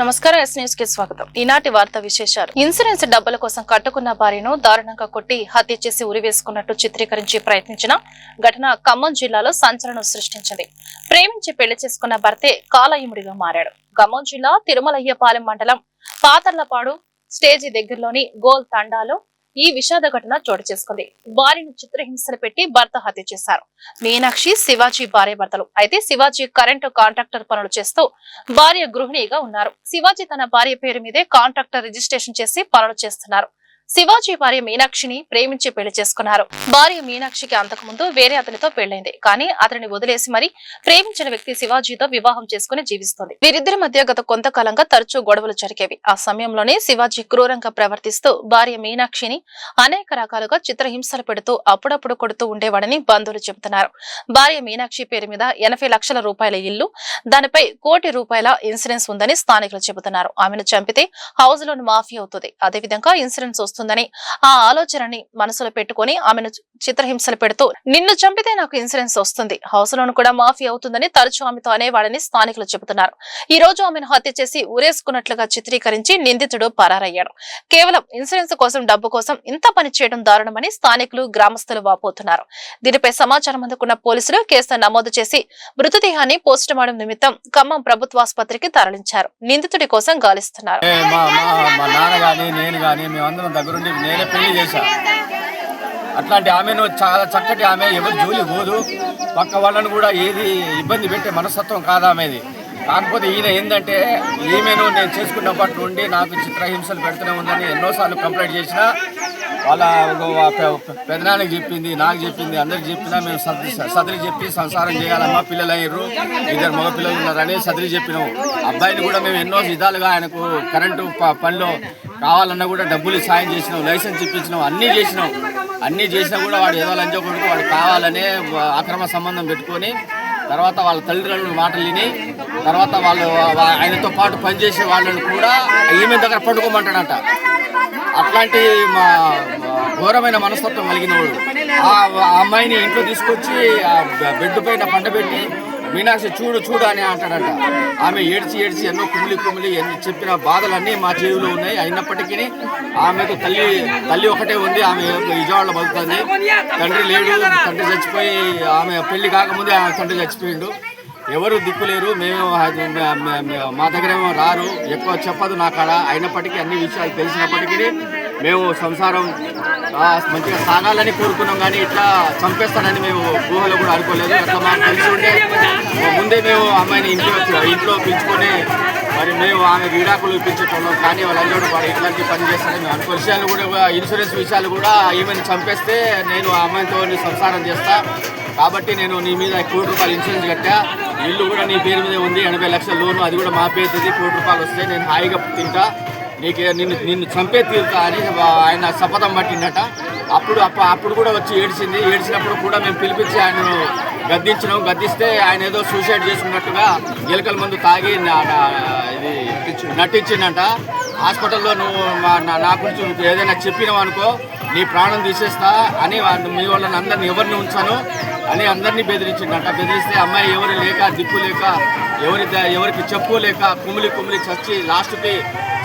నమస్కారం yes news కి స్వాగతం. ఈనాటి వార్తా విశేషాలు. ఇన్సూరెన్స్ డబ్బుల కోసం కట్టుకున్న భార్యను దారుణంగా కొట్టి హత్య చేసి ఉరివేసుకున్నట్టు చిత్రీకరించి ప్రయత్నించిన ఘటన ఖమ్మం జిల్లాలో సంచలనం సృష్టించింది. ప్రేమించి పెళ్లి చేసుకున్న భర్తే కాలయముడిగా మారాడు. ఖమ్మం జిల్లా తిరుమలయ్యపాలెం మండలం పాతర్లపాడు స్టేజి దగ్గరలోని గోల్ తండాలో ఈ విషాద ఘటన చోటు చేసుకుంది. భార్యను చిత్రహింసలు పెట్టి భర్త హత్య చేశారు. మీనాక్షి, శివాజీ భార్య భర్తలు. అయితే శివాజీ కరెంటు కాంట్రాక్టర్ పనులు చేస్తూ భార్య గృహిణిగా ఉన్నారు. శివాజీ తన భార్య పేరు మీదే కాంట్రాక్టర్ రిజిస్ట్రేషన్ చేసి పనులు చేస్తున్నారు. శివాజీ భార్య మీనాక్షిని ప్రేమించి పెళ్లి చేసుకున్నారు. భార్య మీనాక్షికి అంతకుముందు వేరే అతనితో పెళ్లైంది. కానీ అతనిని వదిలేసి మరి ప్రేమించిన వ్యక్తి శివాజీతో వివాహం చేసుకుని జీవిస్తోంది. వీరిద్దరి మధ్య గత కొంతకాలంగా తరచూ గొడవలు జరిగేవి. ఆ సమయంలోనే శివాజీ క్రూరంగా ప్రవర్తిస్తూ భార్య మీనాక్షిని అనేక రకాలుగా చిత్రహింసలు పెడుతూ అప్పుడప్పుడు కొడుతూ ఉండేవాడని బంధువులు చెబుతున్నారు. భార్య మీనాక్షి పేరు మీద 80 లక్షల రూపాయల ఇల్లు, దానిపై ₹1 కోటి ఇన్సూరెన్స్ ఉందని స్థానికులు చెబుతున్నారు. ఆమెను చంపితే హౌస్ లోన్ మాఫీ అవుతుంది. అదేవిధంగా ఇన్సూరెన్స్ వస్తుందని ఆ ఆలోచనని మనసులో పెట్టుకుని ఆమెను చిత్రహింసలు పెడుతూ నిన్ను చంపితే నాకు ఇన్సూరెన్స్ వస్తుంది, హౌస్ లోన్ కూడా మాఫీ అవుతుందని తరచూ ఆమెతో అనేవాడని స్థానికులు చెబుతున్నారు. ఈ రోజు ఆమెను హత్య చేసి ఊరేసుకున్నట్లుగా చిత్రీకరించి నిందితుడు పరారయ్యాడు. కేవలం ఇన్సూరెన్స్ కోసం, డబ్బు కోసం ఇంత పని చేయడం దారుణమని స్థానికులు, గ్రామస్తులు వాపోతున్నారు. దీనిపై సమాచారం అందుకున్న పోలీసులు కేసు నమోదు చేసి మృతదేహాన్ని పోస్టుమార్టం నిమిత్తం ఖమ్మం ప్రభుత్వాసుపత్రికి తరలించారు. నిందితుడి కోసం గాలిస్తున్నారు. దగ్గరుండి నేనే పెళ్లి చేశా. అట్లాంటి ఆమెను చాలా చక్కటి ఆమె, ఎవరు జోలి పోదు, పక్క వాళ్ళను కూడా ఏది ఇబ్బంది పెట్టే మనస్తత్వం కాదు ఆమెది. కాకపోతే ఈయన ఏంటంటే ఈమెను నేను చేసుకున్నప్పటి నుండి నాకు చిత్రహింసలు పెడుతూనే ఉందని ఎన్నోసార్లు కంప్లైంట్ చేసినా వాళ్ళ పెదనానికి చెప్పింది, నాకు చెప్పింది, అందరికి చెప్పినా మేము సదిరి చెప్పి సంసారం చేయాలమ్మా, పిల్లలు అయ్యారు, 2 మగ పిల్లలు ఉన్నారని సదిరి చెప్పినాము. అబ్బాయిని కూడా మేము ఎన్నో విధాలుగా ఆయనకు కరెంటు పనిలో కావాలన్నా కూడా డబ్బులు సాయం చేసినాం, లైసెన్స్ ఇప్పించినాం, అన్నీ చేసినా కూడా వాడు ఏదో లంచం కొడుకు వాడు కావాలనే అక్రమ సంబంధం పెట్టుకొని తర్వాత వాళ్ళ తల్లిదండ్రుల మాటలు విని తర్వాత వాళ్ళు ఆయనతో పాటు పనిచేసే వాళ్ళని కూడా ఈమె దగ్గర పడుకోమంటాడంట. అట్లాంటి మా ఘోరమైన మనస్తత్వం కలిగిన వాడు ఆ అమ్మాయిని ఇంట్లో తీసుకొచ్చి బెడ్ పైన పండబెట్టి మీనాక్షి చూడు అని అంటాడంట. ఆమె ఏడ్చి ఎన్నో కుమిలి ఎన్ని చెప్పిన బాధలన్నీ మా చెవిలో ఉన్నాయి. అయినప్పటికీ ఆమెకు తల్లి ఒకటే ఉంది. ఆమె విజయవాడలో బతుకుతుంది. తండ్రి లేడు, తండ్రి చచ్చిపోయి ఆమె పెళ్లి కాకముందే ఆమె తండ్రి చచ్చిపోయిండు. ఎవరు దిక్కులేరు. మేము మా దగ్గరేమో రారు, ఎక్కువ చెప్పదు నా కాడ. అయినప్పటికీ అన్ని విషయాలు తెలిసినప్పటికీ మేము సంసారం మంచిగా సాగాలని కోరుకున్నాం. కానీ ఇట్లా చంపేస్తానని మేము ఊహలో కూడా అనుకోలేదు. అట్లా మాకు తెలిసి ఉంటే ముందే మేము అమ్మాయిని ఇంట్లో పెంచుకొని మరి మేము ఆమె విడాకులు ఇప్పించేటోళ్ళం. కానీ వాళ్ళందరూ వాడు ఇట్లాంటి పని చేస్తారని మేము అనుకో విషయాలు కూడా, ఇన్సూరెన్స్ విషయాలు కూడా ఈమెను చంపేస్తే నేను ఆ అమ్మాయితో సంసారం చేస్తా కాబట్టి నేను నీ మీద ₹1 కోటి ఇన్సూరెన్స్ కట్టా, ఇల్లు కూడా నీ పేరు మీద ఉంది, 80 లక్షల లోను, అది కూడా మా పేరు ఉంది, ₹1 కోటి వస్తే నేను హాయిగా తింటా, నిన్ను చంపే తీరుతా అని ఆయన శపథం పట్టిందట. అప్పుడు కూడా వచ్చి ఏడ్చినప్పుడు కూడా మేము పిలిపించి ఆయనను గద్దిస్తే ఆయన ఏదో సూసైడ్ చేసుకున్నట్టుగా ఎలకల మందు తాగి ఇది నటించిందంట. హాస్పిటల్లో నువ్వు నా గురించి ఏదైనా చెప్పినావు అనుకో నీ ప్రాణం తీసేస్తా అని మీ వాళ్ళని అందరిని ఎవరిని ఉంచాను అని అందరినీ బెదిరించిందంట. బెదిరిస్తే అమ్మాయి ఎవరు లేక, దిక్కు లేక, ఎవరికి చెప్పుకోలేక కుమిలి చచ్చి లాస్ట్కి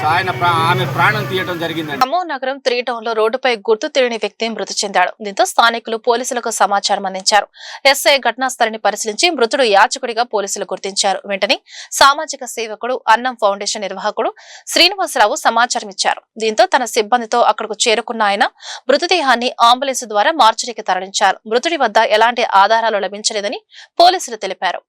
ఆమె ప్రాణం తీయడం జరిగింది. ఖమ్మం నగరం 3 టౌన్ లో రోడ్డుపై గుర్తు తెలియని వ్యక్తి మృతి చెందాడు. దీంతో స్థానికులు పోలీసులకు సమాచారం అందించారు. ఎస్ఐ ఘటనా స్థలాన్ని పరిశీలించి మృతుడు యాచకుడిగా పోలీసులు గుర్తించారు. వెంటనే సామాజిక సేవకుడు, అన్నం ఫౌండేషన్ నిర్వాహకుడు శ్రీనివాసరావు సమాచారం ఇచ్చారు. దీంతో తన సిబ్బందితో అక్కడకు చేరుకున్న ఆయన మృతదేహాన్ని అంబులెన్స్ ద్వారా మార్చురీకి తరలించారు. మృతుడి వద్ద ఎలాంటి ఆధారాలు లభించలేదని పోలీసులు తెలిపారు.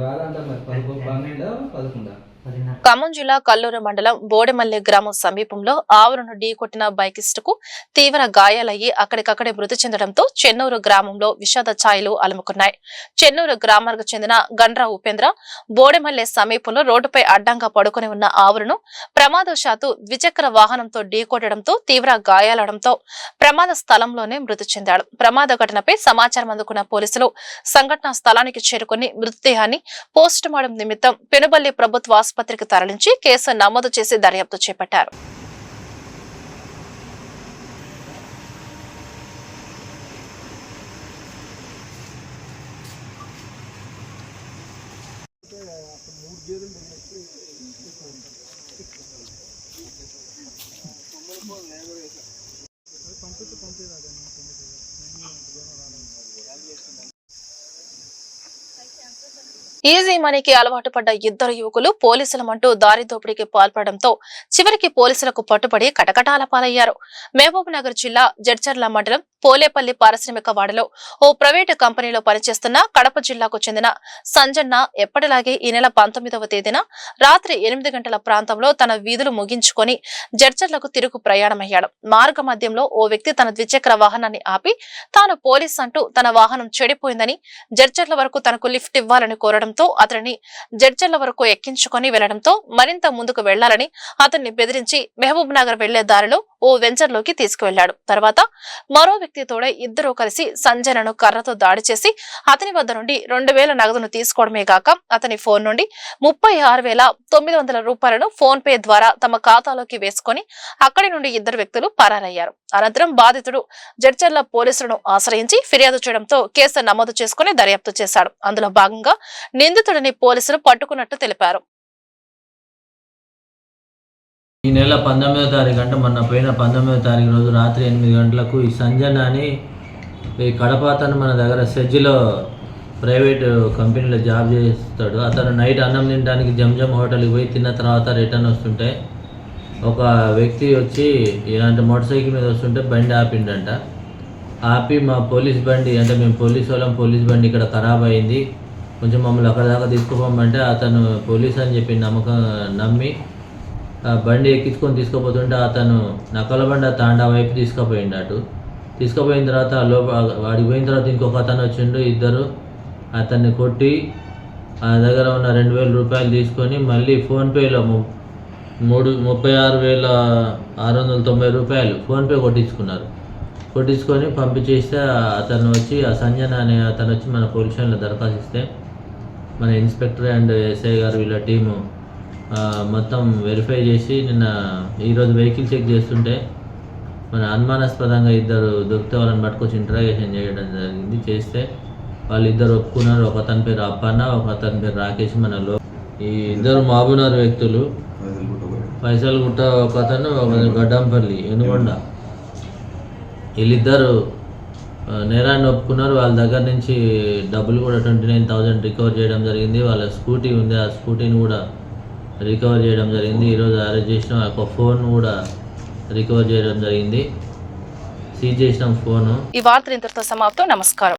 రాదంట మరి 12 11 ఖమ్మం జిల్లా కల్లూరు మండలం బోడెమల్లె గ్రామం సమీపంలో ఆవులను ఢీకొట్టిన బైకిస్టుకు తీవ్ర గాయాలయ్యి అక్కడికక్కడే మృతి చెందడంతో చెన్నూరు గ్రామంలో విషాద ఛాయలు అలుముకున్నాయి. చెన్నూరు గ్రామానికి చెందిన గండ్రా ఉపేంద్ర బోడెమల్లె సమీపంలో రోడ్డుపై అడ్డంగా పడుకుని ఉన్న ఆవులను ప్రమాదవశాత్తు ద్విచక్ర వాహనంతో ఢీకొట్టడంతో తీవ్ర గాయాలవడంతో ప్రమాద స్థలంలోనే మృతి చెందాడు. ప్రమాద ఘటనపై సమాచారం అందుకున్న పోలీసులు సంఘటనా స్థలానికి చేరుకుని మృతదేహాన్ని పోస్టుమార్టం నిమిత్తం పెనుబల్లి ప్రభుత్వ ఆసుపత్రికి తరలించి కేసు నమోదు చేసి దర్యాప్తు చేపట్టారు. ఈజీ మనీకి అలవాటు పడ్డ ఇద్దరు యువకులు పోలీసులమంటూ దారి దోపిడీకి పాల్పడడంతో చివరికి పోలీసులకు పట్టుబడి కటకటాల పాలయ్యారు. మహబూబ్ నగర్ జిల్లా జడ్చర్ల మండలం పోలేపల్లి పారిశ్రామిక వాడలో ఓ ప్రైవేటు కంపెనీలో పనిచేస్తున్న కడప జిల్లాకు చెందిన సంజన్న ఎప్పటిలాగే ఈ నెల 19వ తేదీన రాత్రి 8 గంటల ప్రాంతంలో తన వీధులు ముగించుకొని జడ్చర్లకు తిరుగు ప్రయాణమయ్యాడు. మార్గ మధ్యంలో ఓ వ్యక్తి తన ద్విచక్ర వాహనాన్ని ఆపి తాను పోలీస్ అంటూ తన వాహనం చెడిపోయిందని జడ్చర్ల వరకు తనకు లిఫ్ట్ ఇవ్వాలని కోరడంతో అతనిని జడ్చర్ల వరకు ఎక్కించుకొని వెళ్లడంతో మరింత ముందుకు వెళ్లాలని అతన్ని బెదిరించి మహబూబ్ నగర్ వెళ్లే దారిలో ఓ వెంచర్లోకి తీసుకువెళ్లాడు. తర్వాత మరో వ్యక్తి తోడే ఇద్దరూ కలిసి సంజనను కర్రతో దాడి చేసి అతని వద్ద నుండి 2000 నగదును తీసుకోవడమే కాక అతని ఫోన్ నుండి 36,900 రూపాయలను ఫోన్ పే ద్వారా తమ ఖాతాలోకి వేసుకుని అక్కడి నుండి ఇద్దరు వ్యక్తులు పరారయ్యారు. అనంతరం బాధితుడు జడ్చర్ల పోలీసులను ఆశ్రయించి ఫిర్యాదు చేయడంతో కేసు నమోదు చేసుకుని దర్యాప్తు చేశాడు. అందులో భాగంగా నిందితుడిని పోలీసులు పట్టుకున్నట్టు తెలిపారు. ఈ నెల 19వ తారీఖు అంటే మొన్న పోయిన 19వ తారీఖు రోజు రాత్రి 8 గంటలకు ఈ సంజన అని ఈ కడప అతను మన దగ్గర సెజ్లో ప్రైవేటు కంపెనీలో జాబ్ చేస్తాడు. అతను నైట్ అన్నం తినడానికి జంజం హోటల్కి పోయి తిన్న తర్వాత రిటర్న్ వస్తుంటే ఒక వ్యక్తి వచ్చి ఇలాంటి మోటార్ సైకిల్ మీద వస్తుంటే బండి ఆపిండంట. ఆపి మా పోలీస్ బండి అంటే మేము పోలీస్ వాళ్ళం, పోలీస్ బండి ఇక్కడ ఖరాబ్ అయింది, కొంచెం మమ్మల్ని అక్కడ దాకా తీసుకుపోమంటే అతను పోలీస్ అని చెప్పి నమ్మి బండి ఎక్కించుకొని తీసుకుపోతుంటే అతను నకలబండ తాండా వైపు తీసుకుపోయిండు. తీసుకుపోయిన తర్వాత వాడికి పోయిన తర్వాత ఇంకొక అతను వచ్చిండు. ఇద్దరు అతన్ని కొట్టి ఆ దగ్గర ఉన్న 2000 రూపాయలు తీసుకొని మళ్ళీ ఫోన్పేలో 36,690 రూపాయలు ఫోన్పే కొట్టించుకొని పంపించేస్తే అతను వచ్చి ఆ సంజన అనే అతను వచ్చి మన పోలీస్ స్టేషన్లో దరఖాస్తు ఇస్తే మన ఇన్స్పెక్టర్ అండ్ ఎస్ఐ గారు వీళ్ళ టీము మొత్తం వెరిఫై చేసి ఈరోజు వెహికల్ చెక్ చేస్తుంటే మన అనుమానాస్పదంగా ఇద్దరు దొరికితే వాళ్ళని పట్టుకొచ్చి ఇంటరాగేషన్ చేయడం జరిగింది. చేస్తే వాళ్ళు ఇద్దరు ఒప్పుకున్నారు. ఒక అతని పేరు అప్పన్న, ఒక అతని పేరు రాకేష్. మనలో ఈ ఇద్దరు మహబూబ్నగర్ వ్యక్తులు, పైసలు గుట్ట ఒక అతను, ఒక గడ్డంపల్లి ఎనుగొండ, వీళ్ళిద్దరు నేరాన్ని ఒప్పుకున్నారు. వాళ్ళ దగ్గర నుంచి డబ్బులు కూడా 29,000 రికవర్ చేయడం జరిగింది. వాళ్ళ స్కూటీ ఉంది, ఆ స్కూటీని కూడా రికవర్ చేయడం జరిగింది. ఈరోజు అరెస్ట్ చేసిన ఒక ఫోన్ కూడా రికవర్ చేయడం జరిగింది. సీజ్ చేసిన ఫోను. ఈ వార్తలు ఇంతటితో సమాప్తం. నమస్కారం.